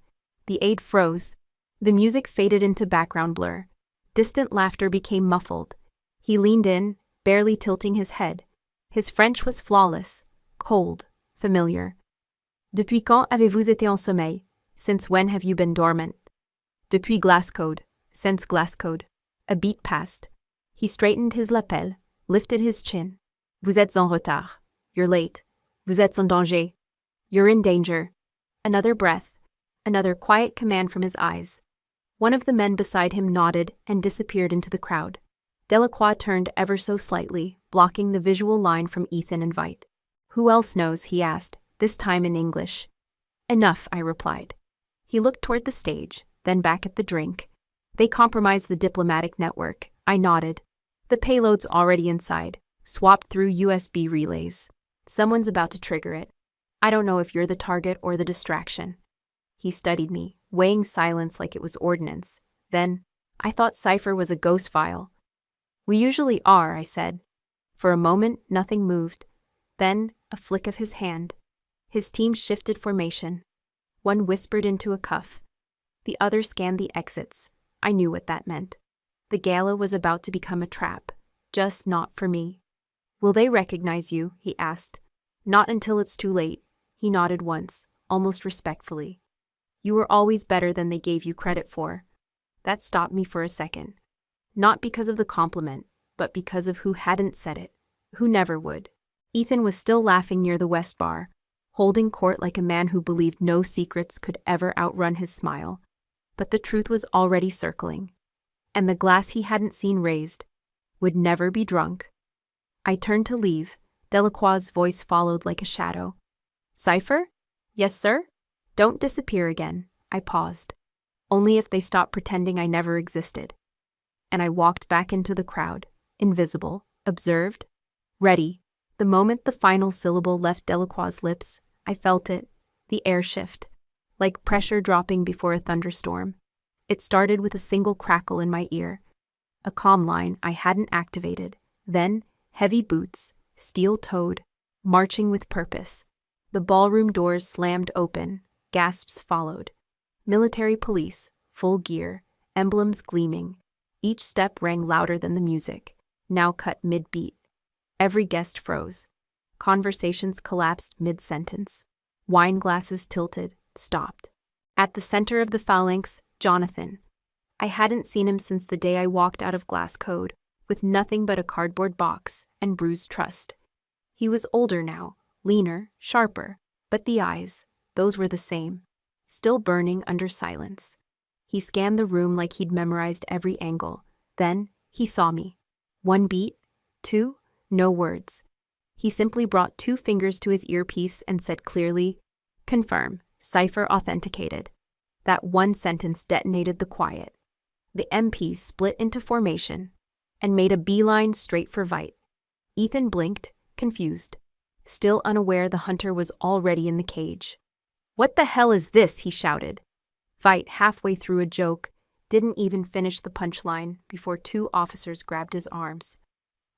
The aide froze. The music faded into background blur. Distant laughter became muffled. He leaned in, barely tilting his head. His French was flawless, cold, familiar. "Depuis quand avez-vous été en sommeil? Since when have you been dormant?" "Depuis Glasscode." Since Glasscode. A beat passed. He straightened his lapel, lifted his chin. "Vous êtes en retard." You're late. "Vous êtes en danger." You're in danger. Another breath. Another quiet command from his eyes. One of the men beside him nodded and disappeared into the crowd. Delacroix turned ever so slightly, blocking the visual line from Ethan and Veit. "Who else knows?" he asked, this time in English. "Enough," I replied. He looked toward the stage, then back at the drink. "They compromised the diplomatic network." I nodded. "The payload's already inside, swapped through USB relays. Someone's about to trigger it. I don't know if you're the target or the distraction." He studied me, weighing silence like it was ordnance. Then, "I thought Cipher was a ghost file." "We usually are," I said. For a moment, nothing moved. Then, a flick of his hand. His team shifted formation. One whispered into a cuff. The other scanned the exits. I knew what that meant. The gala was about to become a trap, just not for me. "Will they recognize you?" he asked. "Not until it's too late." He nodded once, almost respectfully. "You were always better than they gave you credit for." That stopped me for a second. Not because of the compliment, but because of who hadn't said it, who never would. Ethan was still laughing near the West Bar, holding court like a man who believed no secrets could ever outrun his smile. But the truth was already circling. And the glass he hadn't seen raised would never be drunk. I turned to leave. Delacroix's voice followed like a shadow. "Cipher?" "Yes, sir?" "Don't disappear again." I paused. "Only if they stop pretending I never existed." And I walked back into the crowd, invisible, observed, ready. The moment the final syllable left Delacroix's lips, I felt it, the air shift. like pressure dropping before a thunderstorm. It started with a single crackle in my ear, a comm line I hadn't activated, then heavy boots, steel-toed, marching with purpose. The ballroom doors slammed open, gasps followed. Military police, full gear, emblems gleaming. Each step rang louder than the music, now cut mid-beat. Every guest froze. Conversations collapsed mid-sentence. Wine glasses tilted, stopped. At the center of the phalanx, Jonathan. I hadn't seen him since the day I walked out of Glass Code, with nothing but a cardboard box and bruised trust. He was older now, leaner, sharper, but the eyes, those were the same, still burning under silence. He scanned the room like he'd memorized every angle. Then, he saw me. 1 beat, 2, no words. He simply brought 2 fingers to his earpiece and said clearly, "Confirm, Cipher authenticated." That one sentence detonated the quiet. The MPs split into formation and made a beeline straight for Veit. Ethan blinked, confused, still unaware the hunter was already in the cage. "What the hell is this?" he shouted. Veit, halfway through a joke, didn't even finish the punchline before 2 officers grabbed his arms.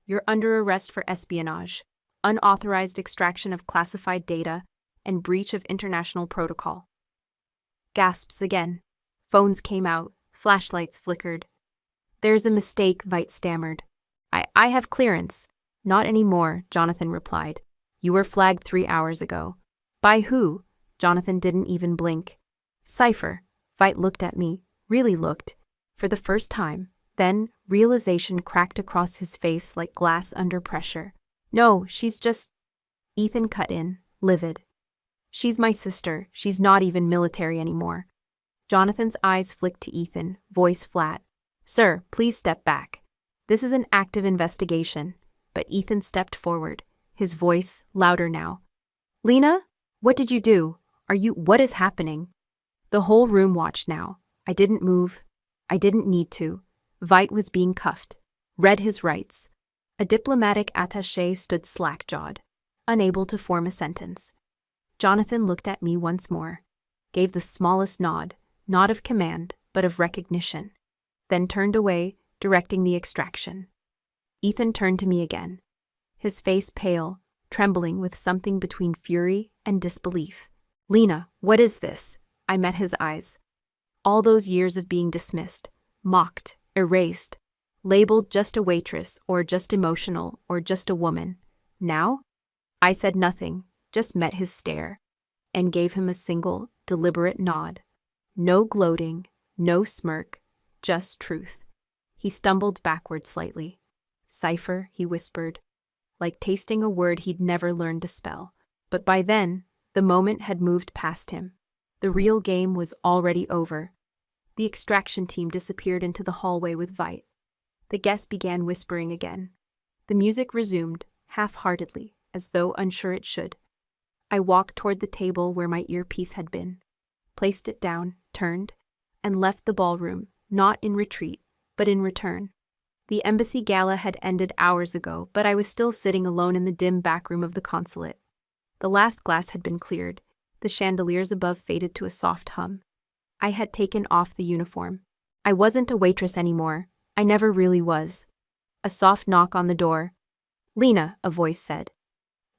"You're under arrest for espionage, unauthorized extraction of classified data, and breach of international protocol." Gasps again. Phones came out, flashlights flickered. "There's a mistake," Veit stammered. I have clearance." "Not anymore," Jonathan replied. "You were flagged 3 hours ago." "By who?" Jonathan didn't even blink. "Cipher." Veit looked at me, really looked, for the first time. Then, realization cracked across his face like glass under pressure. "No, she's just—" Ethan cut in, livid. "She's my sister. She's not even military anymore." Jonathan's eyes flicked to Ethan, voice flat. "Sir, please step back. This is an active investigation." But Ethan stepped forward, his voice louder now. "Lena, what did you do? What is happening?" The whole room watched now. I didn't move. I didn't need to. Veit was being cuffed. Read his rights. A diplomatic attaché stood slack-jawed, unable to form a sentence. Jonathan looked at me once more, gave the smallest nod, not of command, but of recognition, then turned away, directing the extraction. Ethan turned to me again, his face pale, trembling with something between fury and disbelief. "Lena, what is this?" I met his eyes. All those years of being dismissed, mocked, erased, labeled just a waitress or just emotional or just a woman. Now? I said nothing, just met his stare, and gave him a single, deliberate nod. No gloating, no smirk, just truth. He stumbled backward slightly. "Cipher," he whispered, like tasting a word he'd never learned to spell. But by then, the moment had moved past him. The real game was already over. The extraction team disappeared into the hallway with Veit. The guests began whispering again. The music resumed, half-heartedly, as though unsure it should. I walked toward the table where my earpiece had been, placed it down, turned, and left the ballroom, not in retreat, but in return. The embassy gala had ended hours ago, but I was still sitting alone in the dim back room of the consulate. The last glass had been cleared. The chandeliers above faded to a soft hum. I had taken off the uniform. I wasn't a waitress anymore. I never really was. A soft knock on the door. "Lena," a voice said.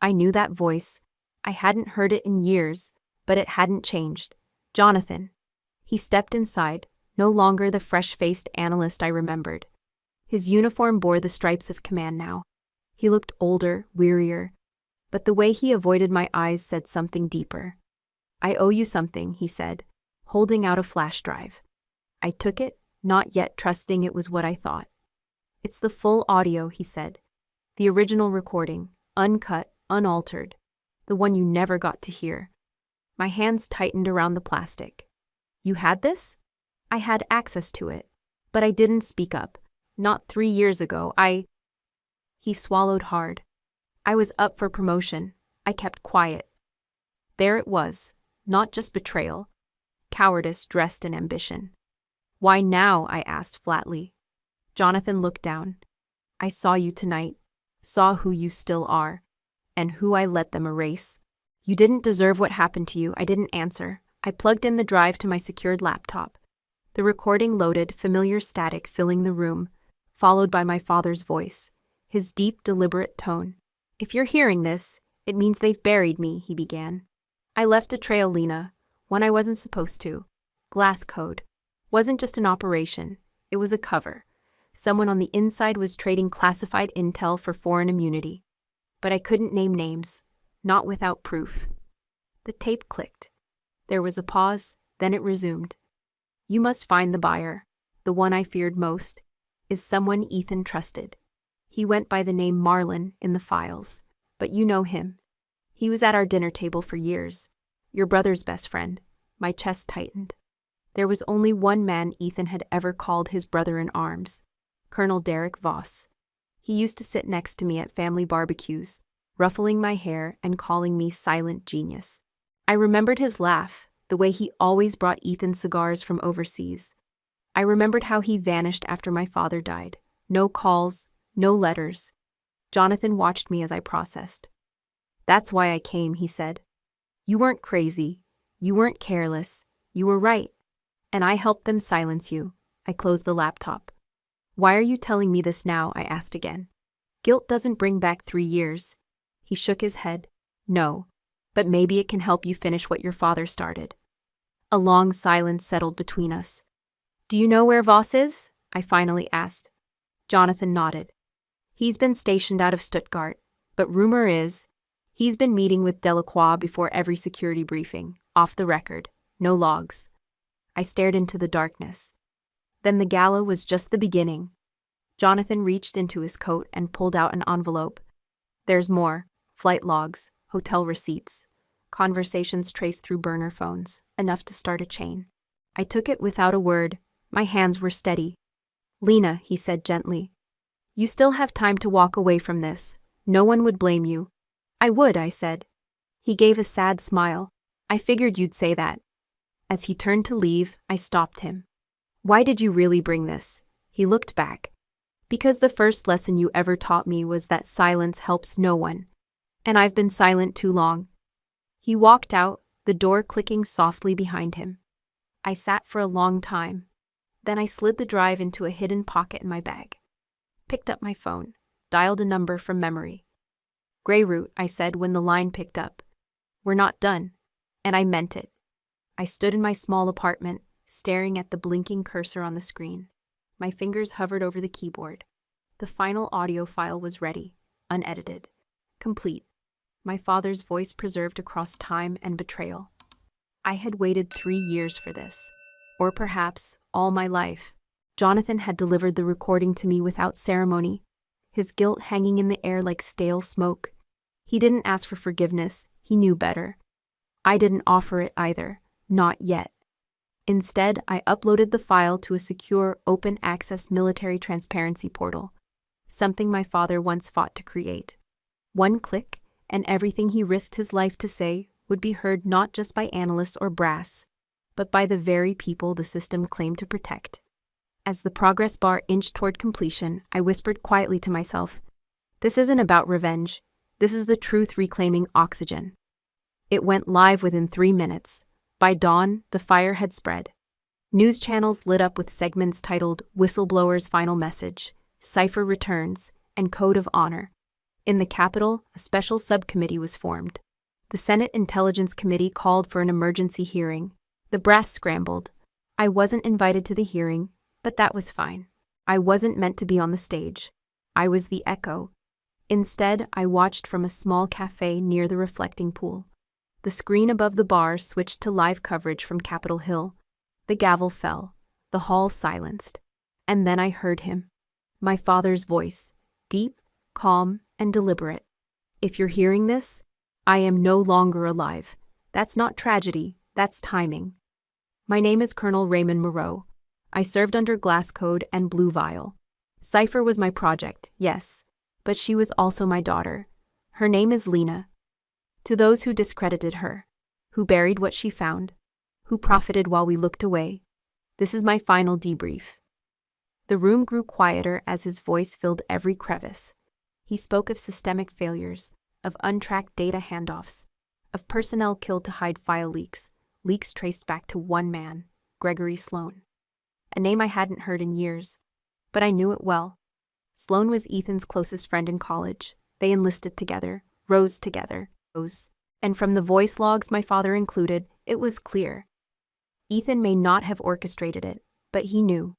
I knew that voice. I hadn't heard it in years, but it hadn't changed. Jonathan. He stepped inside, no longer the fresh-faced analyst I remembered. His uniform bore the stripes of command now. He looked older, wearier, but the way he avoided my eyes said something deeper. "I owe you something," he said, holding out a flash drive. I took it, not yet trusting it was what I thought. "It's the full audio," he said. "The original recording, uncut, unaltered. The one you never got to hear." My hands tightened around the plastic. "You had this?" "I had access to it. But I didn't speak up. Not 3 years ago. He swallowed hard. "I was up for promotion. I kept quiet." There it was. Not just betrayal. Cowardice dressed in ambition. "Why now?" I asked flatly. Jonathan looked down. "I saw you tonight. Saw who you still are. And who I let them erase." "You didn't deserve what happened to you." I didn't answer. I plugged in the drive to my secured laptop. The recording loaded, familiar static filling the room, followed by my father's voice, his deep, deliberate tone. "If you're hearing this, it means they've buried me," he began. "I left a trail, Lena, when I wasn't supposed to. Glass code. Wasn't just an operation, it was a cover. Someone on the inside was trading classified intel for foreign immunity. But I couldn't name names, not without proof." The tape clicked. There was a pause, then it resumed. "You must find the buyer. The one I feared most is someone Ethan trusted. He went by the name Marlin in the files, but you know him. He was at our dinner table for years. Your brother's best friend." My chest tightened. There was only one man Ethan had ever called his brother-in-arms, Colonel Derek Voss. He used to sit next to me at family barbecues, ruffling my hair and calling me silent genius. I remembered his laugh, the way he always brought Ethan cigars from overseas. I remembered how he vanished after my father died. No calls, no letters. Jonathan watched me as I processed. "That's why I came," he said. "You weren't crazy. You weren't careless. You were right. And I helped them silence you." I closed the laptop. "Why are you telling me this now?" I asked again. "Guilt doesn't bring back 3 years." He shook his head. "No, but maybe it can help you finish what your father started." A long silence settled between us. "Do you know where Voss is?" I finally asked. Jonathan nodded. "He's been stationed out of Stuttgart, but rumor is he's been meeting with Delacroix before every security briefing, off the record, no logs." I stared into the darkness. Then the gala was just the beginning. Jonathan reached into his coat and pulled out an envelope. "There's more. Flight logs, hotel receipts, conversations traced through burner phones, enough to start a chain." I took it without a word. My hands were steady. "Lena," he said gently, "you still have time to walk away from this. No one would blame you." "I would," I said. He gave a sad smile. "I figured you'd say that." As he turned to leave, I stopped him. "Why did you really bring this?" He looked back. "Because the first lesson you ever taught me was that silence helps no one. And I've been silent too long." He walked out, the door clicking softly behind him. I sat for a long time. Then I slid the drive into a hidden pocket in my bag. Picked up my phone, dialed a number from memory. "Greyroot," I said when the line picked up. "We're not done." And I meant it. I stood in my small apartment, staring at the blinking cursor on the screen. My fingers hovered over the keyboard. The final audio file was ready, unedited, complete. My father's voice preserved across time and betrayal. I had waited 3 years for this. Or perhaps all my life. Jonathan had delivered the recording to me without ceremony, his guilt hanging in the air like stale smoke. He didn't ask for forgiveness, he knew better. I didn't offer it either, not yet. Instead, I uploaded the file to a secure, open-access military transparency portal, something my father once fought to create. One click, and everything he risked his life to say would be heard not just by analysts or brass, but by the very people the system claimed to protect. As the progress bar inched toward completion, I whispered quietly to myself, "This isn't about revenge. This is the truth reclaiming oxygen." It went live within 3 minutes. By dawn, the fire had spread. News channels lit up with segments titled Whistleblower's Final Message, Cipher Returns, and Code of Honor. In the Capitol, a special subcommittee was formed. The Senate Intelligence Committee called for an emergency hearing. The brass scrambled. I wasn't invited to the hearing, but that was fine. I wasn't meant to be on the stage. I was the echo. Instead, I watched from a small cafe near the reflecting pool. The screen above the bar switched to live coverage from Capitol Hill. The gavel fell. The hall silenced. And then I heard him. My father's voice, deep, calm, and deliberate. "If you're hearing this, I am no longer alive. That's not tragedy, that's timing. My name is Colonel Lena Moreau. I served under Glass Code and Blue Vial. Cipher was my project, yes, but she was also my daughter. Her name is Lena. To those who discredited her, who buried what she found, who profited while we looked away, this is my final debrief." The room grew quieter as his voice filled every crevice. He spoke of systemic failures, of untracked data handoffs, of personnel killed to hide file leaks, Leaks traced back to one man, Gregory Sloan. A name I hadn't heard in years, but I knew it well. Sloan was Ethan's closest friend in college. They enlisted together, rose together, and from the voice logs my father included, it was clear. Ethan may not have orchestrated it, but he knew.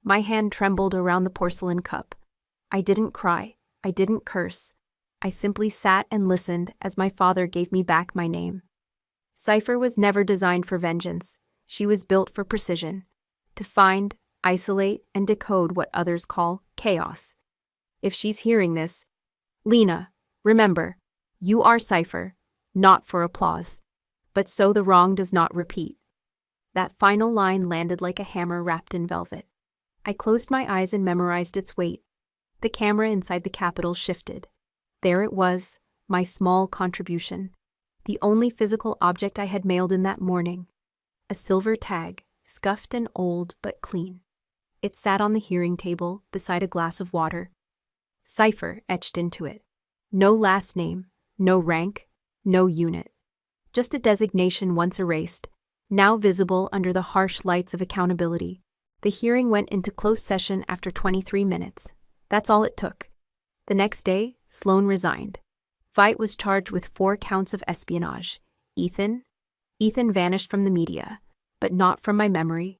My hand trembled around the porcelain cup. I didn't cry. I didn't curse. I simply sat and listened as my father gave me back my name. Cipher was never designed for vengeance. She was built for precision. To find, isolate, and decode what others call chaos. If she's hearing this, Lena, remember, you are Cipher, not for applause, but so the wrong does not repeat. That final line landed like a hammer wrapped in velvet. I closed my eyes and memorized its weight. The camera inside the Capitol shifted. There it was, my small contribution. The only physical object I had mailed in that morning. A silver tag, scuffed and old but clean. It sat on the hearing table beside a glass of water. Cipher etched into it. No last name, no rank, no unit. Just a designation once erased, now visible under the harsh lights of accountability. The hearing went into closed session after 23 minutes. That's all it took. The next day, Sloan resigned. Veidt was charged with 4 counts of espionage. Ethan vanished from the media, but not from my memory.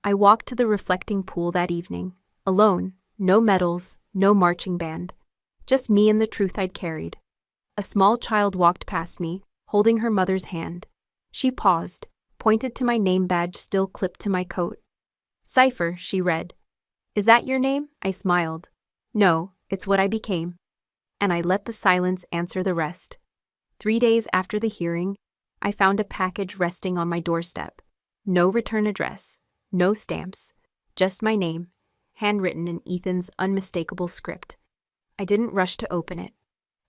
I walked to the reflecting pool that evening, alone, no medals, no marching band. Just me and the truth I'd carried. A small child walked past me, holding her mother's hand. She paused, pointed to my name badge still clipped to my coat. Cipher, she read. Is that your name? I smiled. No, it's what I became. And I let the silence answer the rest. 3 days after the hearing, I found a package resting on my doorstep. No return address, no stamps, just my name, handwritten in Ethan's unmistakable script. I didn't rush to open it.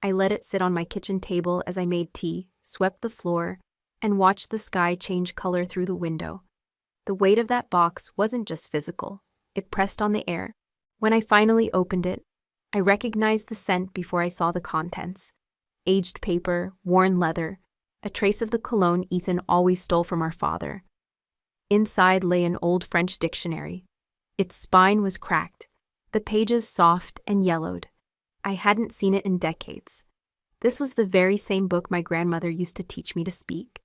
I let it sit on my kitchen table as I made tea, swept the floor, and watched the sky change color through the window. The weight of that box wasn't just physical. It pressed on the air. When I finally opened it, I recognized the scent before I saw the contents. Aged paper, worn leather, a trace of the cologne Ethan always stole from our father. Inside lay an old French dictionary. Its spine was cracked, the pages soft and yellowed. I hadn't seen it in decades. This was the very same book my grandmother used to teach me to speak.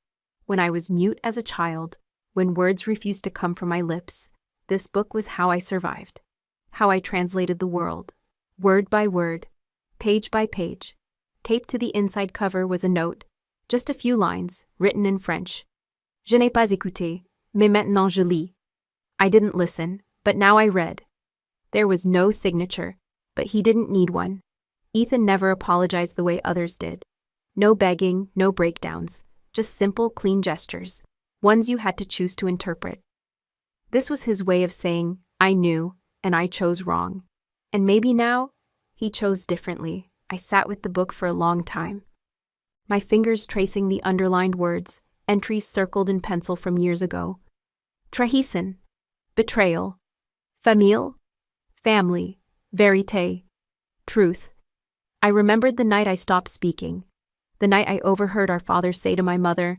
When I was mute as a child, when words refused to come from my lips, this book was how I survived, how I translated the world, word by word, page by page. Taped to the inside cover was a note, just a few lines, written in French. Je n'ai pas écouté, mais maintenant je lis. I didn't listen, but now I read. There was no signature, but he didn't need one. Ethan never apologized the way others did. No begging, no breakdowns, just simple, clean gestures, ones you had to choose to interpret. This was his way of saying, I knew, and I chose wrong. And maybe now, he chose differently. I sat with the book for a long time. My fingers tracing the underlined words, entries circled in pencil from years ago. Trahison, betrayal, famille, family, vérité, truth. I remembered the night I stopped speaking, the night I overheard our father say to my mother,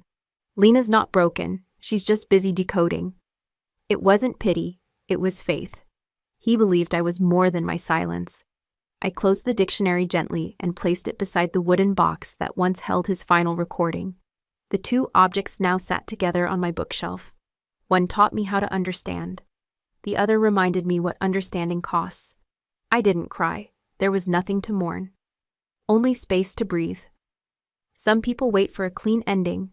Lena's not broken, she's just busy decoding. It wasn't pity, it was faith. He believed I was more than my silence. I closed the dictionary gently and placed it beside the wooden box that once held his final recording. The 2 objects now sat together on my bookshelf. One taught me how to understand. The other reminded me what understanding costs. I didn't cry. There was nothing to mourn. Only space to breathe. Some people wait for a clean ending,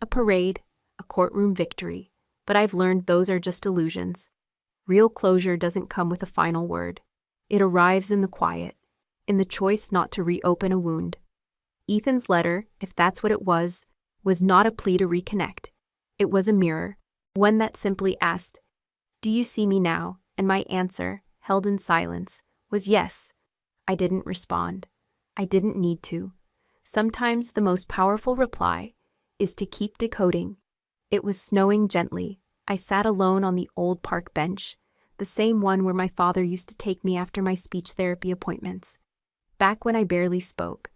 a parade, a courtroom victory, but I've learned those are just illusions. Real closure doesn't come with a final word. It arrives in the quiet, in the choice not to reopen a wound. Ethan's letter, if that's what it was not a plea to reconnect. It was a mirror, one that simply asked, Do you see me now? And my answer, held in silence, was yes. I didn't respond. I didn't need to. Sometimes the most powerful reply is to keep decoding. It was snowing gently. I sat alone on the old park bench, the same one where my father used to take me after my speech therapy appointments. Back when I barely spoke.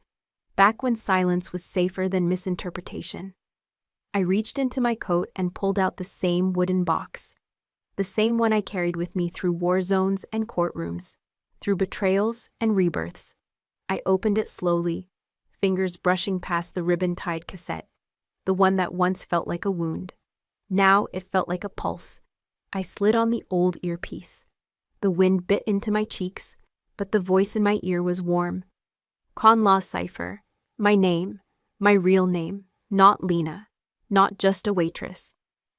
Back when silence was safer than misinterpretation. I reached into my coat and pulled out the same wooden box. The same one I carried with me through war zones and courtrooms, through betrayals and rebirths. I opened it slowly, fingers brushing past the ribbon-tied cassette, the one that once felt like a wound. Now it felt like a pulse. I slid on the old earpiece. The wind bit into my cheeks, but the voice in my ear was warm. Con law Cipher. My name. My real name. Not Lena. Not just a waitress.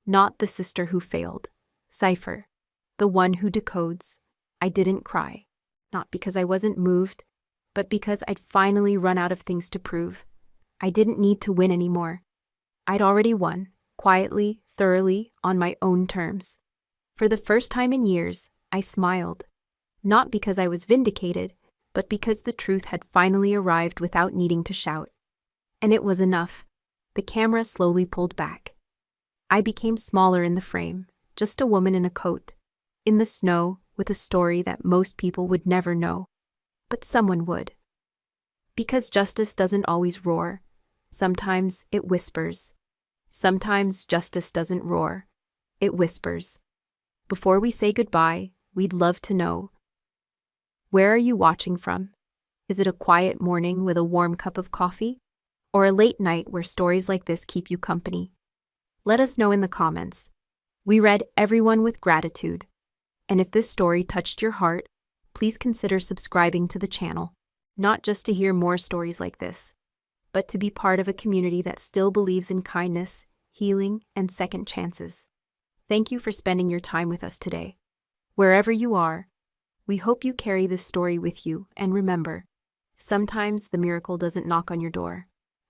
Not the sister who failed. Cipher. The one who decodes. I didn't cry. Not because I wasn't moved, but because I'd finally run out of things to prove. I didn't need to win anymore. I'd already won, quietly, thoroughly, on my own terms. For the first time in years, I smiled. Not because I was vindicated, but because the truth had finally arrived without needing to shout. And it was enough. The camera slowly pulled back. I became smaller in the frame, just a woman in a coat, in the snow, with a story that most people would never know. But someone would. Because justice doesn't always roar. Sometimes it whispers. Sometimes justice doesn't roar. It whispers. Before we say goodbye, we'd love to know. Where are you watching from? Is it a quiet morning with a warm cup of coffee? Or a late night where stories like this keep you company? Let us know in the comments. We read everyone with gratitude. And if this story touched your heart, please consider subscribing to the channel, not just to hear more stories like this, but to be part of a community that still believes in kindness, healing, and second chances. Thank you for spending your time with us today. Wherever you are, we hope you carry this story with you, and remember, sometimes the miracle doesn't knock on your door.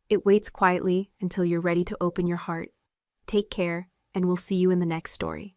It waits quietly until you're ready to open your heart. Take care, and we'll see you in the next story.